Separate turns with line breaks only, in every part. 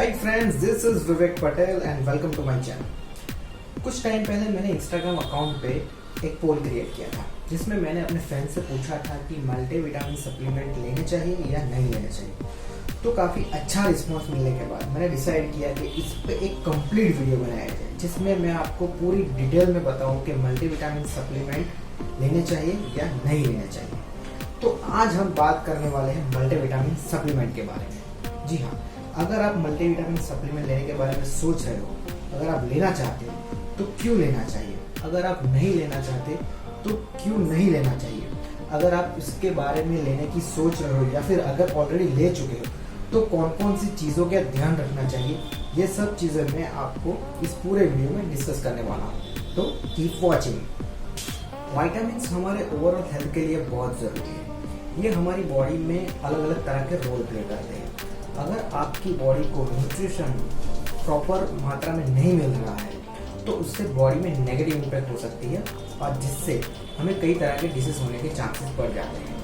Hi friends, this is Vivek Patel and welcome to my channel. कुछ time पहले मैंने Instagram account पे एक पोल क्रिएट किया था जिसमें मैंने अपने फ्रेंड से पूछा था कि मल्टीविटामिन सप्लीमेंट लेने चाहिए या नहीं लेने चाहिए। तो काफ़ी अच्छा रिस्पॉन्स मिलने के बाद मैंने डिसाइड किया कि इस पे एक कंप्लीट वीडियो बनाया जाए जिसमें मैं आपको पूरी डिटेल में बताऊं कि मल्टीविटामिन सप्लीमेंट लेने चाहिए या नहीं लेने चाहिए। तो आज हम बात करने वाले हैं मल्टीविटामिन सप्लीमेंट के बारे में। जी हाँ, अगर आप मल्टीविटामिन सप्लीमेंट लेने के बारे में सोच रहे हो, अगर आप लेना चाहते हो तो क्यों लेना चाहिए, अगर आप नहीं लेना चाहते तो क्यों नहीं लेना चाहिए, अगर आप इसके बारे में लेने की सोच रहे हो या फिर अगर ऑलरेडी ले चुके हो तो कौन कौन सी चीज़ों का ध्यान रखना चाहिए, ये सब चीज़ें मैं आपको इस पूरे वीडियो में डिस्कस करने वाला हूँ। तो कीप वॉचिंग। विटामिन्स हमारे ओवरऑल हेल्थ के लिए बहुत ज़रूरी है। ये हमारी बॉडी में अलग अलग तरह के रोल प्ले करते हैं। अगर आपकी बॉडी को न्यूट्रिशन प्रॉपर मात्रा में नहीं मिल रहा है तो उससे बॉडी में नेगेटिव इम्पैक्ट हो सकती है और जिससे हमें कई तरह के डिसीज होने के चांसेस बढ़ जाते हैं।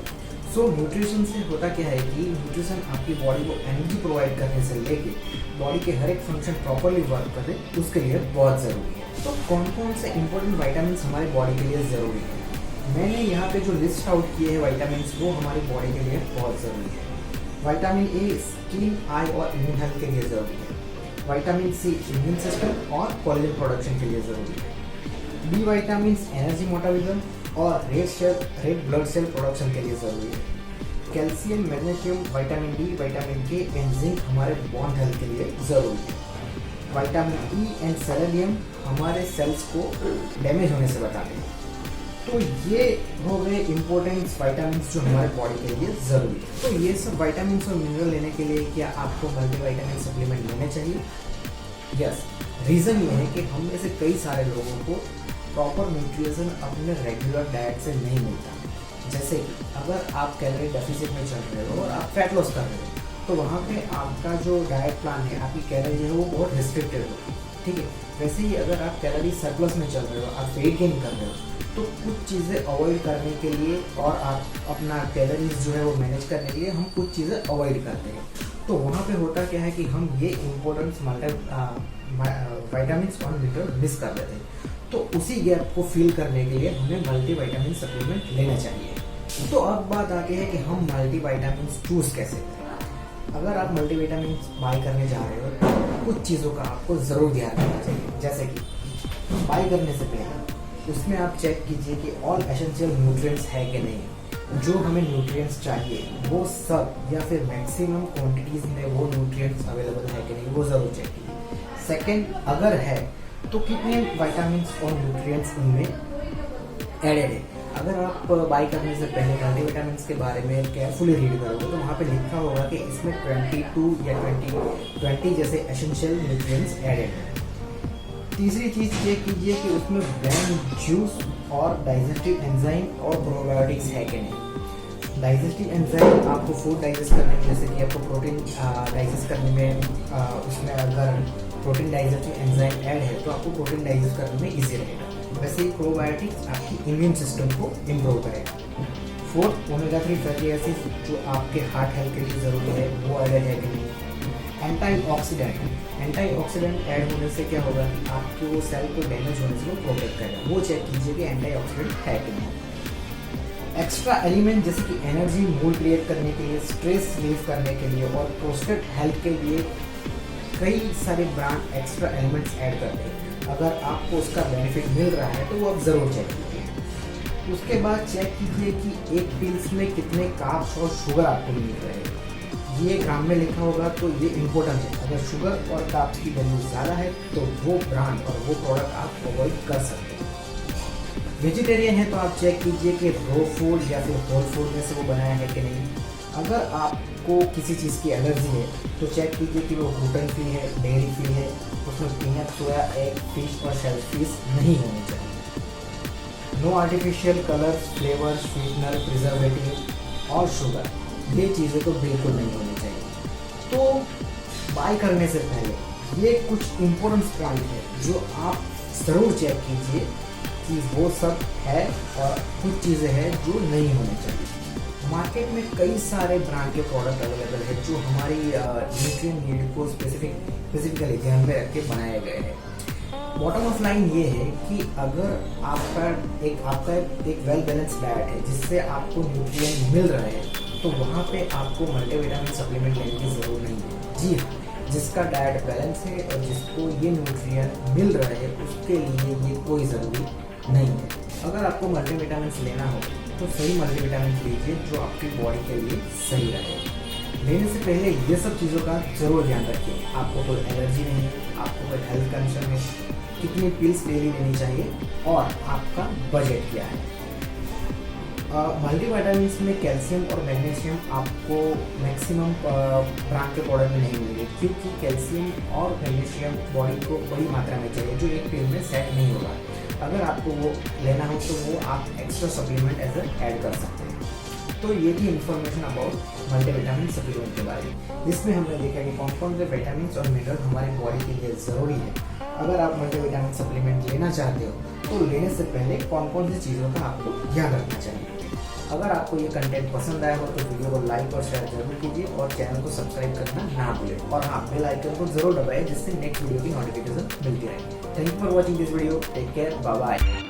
सो न्यूट्रिशन से होता क्या है कि न्यूट्रिशन आपकी बॉडी को एनर्जी प्रोवाइड करने से लेके बॉडी के हर एक फंक्शन प्रॉपरली वर्क करे, उसके लिए बहुत ज़रूरी है। तो कौन कौन से इंपॉर्टेंट विटामिन हमारी बॉडी के लिए ज़रूरी है, मैंने यहाँ पे जो लिस्ट आउट किए हैं विटामिन वो हमारी बॉडी के लिए बहुत ज़रूरी है। विटामिन ए स्किन, आई और इम्यून हेल्थ के लिए ज़रूरी है। विटामिन सी इम्यून सिस्टम और कोलेजन प्रोडक्शन के लिए ज़रूरी है। बी विटामिन एनर्जी मेटाबॉलिज्म और रेड ब्लड सेल प्रोडक्शन के लिए ज़रूरी है। Calcium, magnesium, vitamin D, vitamin के एंड जिंक हमारे बोन हेल्थ के लिए ज़रूरी है। विटामिन ई एंड सेलेनियम हमारे सेल्स को डैमेज होने से बचाते हैं। तो ये हो गए इम्पोर्टेंट विटामिन जो हमारे बॉडी के लिए ज़रूरी है। तो ये सब विटामिन और मिनरल लेने के लिए क्या आपको मल्टीविटामिन सप्लीमेंट लेने चाहिए? यस, रीज़न ये है कि हम में से कई सारे लोगों को प्रॉपर न्यूट्रिशन अपने रेगुलर डाइट से नहीं मिलता। जैसे कि अगर आप कैलोरी डेफिसिट में चल रहे हो और आप फैट लॉस कर रहे हो तो वहाँ पे आपका जो डाइट प्लान है, आपकी कैलोरी है वो बहुत रिस्ट्रिक्टेड होगी, ठीक है। वैसे ही अगर आप कैलोरी सरप्लस में चल रहे हो, आप वेट गेन कर रहे हो तो कुछ चीज़ें अवॉइड करने के लिए और आप अपना कैलोरीज जो है वो मैनेज करने के लिए हम कुछ चीज़ें अवॉइड करते हैं। तो वहाँ पे होता क्या है कि हम ये इम्पोर्टेंस विटामिन और मिनरल मिस कर देते हैं। तो उसी गैप को फिल करने के लिए हमें मल्टीविटामिन सप्लीमेंट लेना चाहिए। तो अब बात आती है कि हम मल्टीविटामिन चूज़ कैसे करें। अगर आप मल्टीविटामिन बाय करने जा रहे हो तो कुछ चीज़ों का आपको ज़रूर ध्यान रखना चाहिए। जैसे कि बाय करने से पहले उसमें आप चेक कीजिए कि ऑल एसेंशियल न्यूट्रिएंट्स है कि नहीं, जो हमें न्यूट्रिएंट्स चाहिए वो सब या फिर मैक्सिमम क्वांटिटीज में वो न्यूट्रिएंट्स अवेलेबल है कि नहीं, वो ज़रूर चेक कीजिए। सेकंड, अगर है तो कितने विटामिन और न्यूट्रिएंट्स उनमें एडेड है। अगर आप बाय करने से पहले मल्टीविटामिन के बारे में केयरफुली रीड करोगे तो वहाँ पे लिखा होगा कि इसमें 22 या 20 जैसे एसेंशियल न्यूट्रिएंट्स एडेड है। तीसरी चीज़ चेक कीजिए कि उसमें ब्रांड जूस और डाइजेस्टिव एंजाइम और प्रोबायोटिक्स है कि नहीं। डाइजेस्टिव एंजाइम आपको फूड डाइजेस्ट करने में, जैसे कि आपको प्रोटीन डाइजेस्ट करने में, उसमें अगर प्रोटीन डाइजेस्टिव एंजाइम ऐड है तो आपको प्रोटीन डाइजेस्ट करने में ईजी रहेगा। वैसे ही प्रोबायोटिक्स आपकी इम्यून सिस्टम को इम्प्रूव करेगा। फोर्थ, ओमेगा 3 फैटी एसिड जो आपके हार्ट हेल्थ के लिए ज़रूरी है वो एडेड है कि नहीं। एंटीऑक्सीडेंट ऐड होने से क्या होगा कि आपके वो सेल को डैमेज होने से वो प्रोटेक्ट करेगा, वो चेक कीजिए कि एंटीऑक्सीडेंट है कि नहीं। एक्स्ट्रा एलिमेंट जैसे कि एनर्जी, मूड क्रिएट करने के लिए, स्ट्रेस रिलीफ करने के लिए और प्रोस्टेट हेल्थ के लिए कई सारे ब्रांड एक्स्ट्रा एलिमेंट्स ऐड करते हैं। अगर आपको उसका बेनिफिट मिल रहा है तो वो आप ज़रूर चेक कीजिए। उसके बाद चेक कीजिए कि एक पिल्स में कितने कार्ब्स और शुगर आपको मिल रहे हैं। ये ग्राम में लिखा होगा तो ये इम्पोर्टेंट है। अगर शुगर और कार्ब्स की वैल्यू ज़्यादा है तो वो ब्रांड और वो प्रोडक्ट आप अवॉइड कर सकते हैं। वेजिटेरियन है तो आप चेक कीजिए कि रो फूड या फिर होल फूड में से वो बनाया है कि नहीं। अगर आपको किसी चीज़ की एलर्जी है तो चेक कीजिए कि वो ग्लूटेन फ्री है, डेयरी फ्री है, उसमें पीनट, सोया, एग, फिश और शेल फिश नहीं होनी चाहिए। No artificial colours, flavour, sweetener, preservative और शुगर, ये चीज़ें तो बिल्कुल नहीं होनी चाहिए। तो बाय करने से पहले ये कुछ इम्पोर्टेंट पॉइंट है जो आप ज़रूर चेक कीजिए कि वो सब है और कुछ चीज़ें हैं जो नहीं होनी चाहिए। मार्केट में कई सारे ब्रांड के प्रोडक्ट अवेलेबल है जो हमारी न्यूट्रिएंट नीड को स्पेसिफिकली ध्यान में रख के बनाए गए हैं। बॉटम ऑफ लाइन ये है कि अगर आपका एक वेल बैलेंस डाइट है जिससे आपको न्यूट्रिएंट मिल रहे हैं, तो वहाँ पे आपको मल्टीविटामिन सप्लीमेंट लेने की जरूरत नहीं है। जी हाँ, जिसका डाइट बैलेंस है और जिसको ये न्यूट्रिएंट मिल रहे हैं उसके लिए ये कोई ज़रूरी नहीं है। अगर आपको मल्टीविटामिन लेना हो तो सही मल्टीविटामिन लीजिए जो आपकी बॉडी के लिए सही रहे। लेने से पहले ये सब चीज़ों का जरूर ध्यान रखिए। आपको कोई एलर्जी नहीं है, आपको कोई हेल्थ कंडीशन है, कितनी पिल्स डेली लेनी चाहिए और आपका बजट क्या है। मल्टीविटामिन में कैल्शियम और मैग्नीशियम आपको मैक्सिमम ब्रांड के प्रोडक्ट में नहीं मिलेंगे, क्योंकि कैल्शियम और मैग्नीशियम बॉडी को बड़ी मात्रा में चाहिए जो एक पिल में सेट नहीं होगा। अगर आपको वो लेना हो तो वो आप एक्स्ट्रा सप्लीमेंट एज ऐड कर सकते हैं। तो ये थी इन्फॉर्मेशन अबाउट मल्टीविटामिन सप्लीमेंट के बारे में, जिसमें हमने देखा कि कौन कौन से विटामिन और मिनरल हमारी बॉडी के लिए ज़रूरी है। अगर आप मल्टीविटामिन सप्लीमेंट लेना चाहते हो तो लेने से पहले कौन कौन सी चीज़ों का आपको ध्यान रखना चाहिए। अगर आपको ये कंटेंट पसंद आया हो तो वीडियो को लाइक और शेयर जरूर कीजिए और चैनल को सब्सक्राइब करना ना भूलें। और हाँ, बेल आइकन को जरूर दबाएं जिससे नेक्स्ट वीडियो की नोटिफिकेशन मिलती रहे। Thank you for watching this video. Take care, bye bye.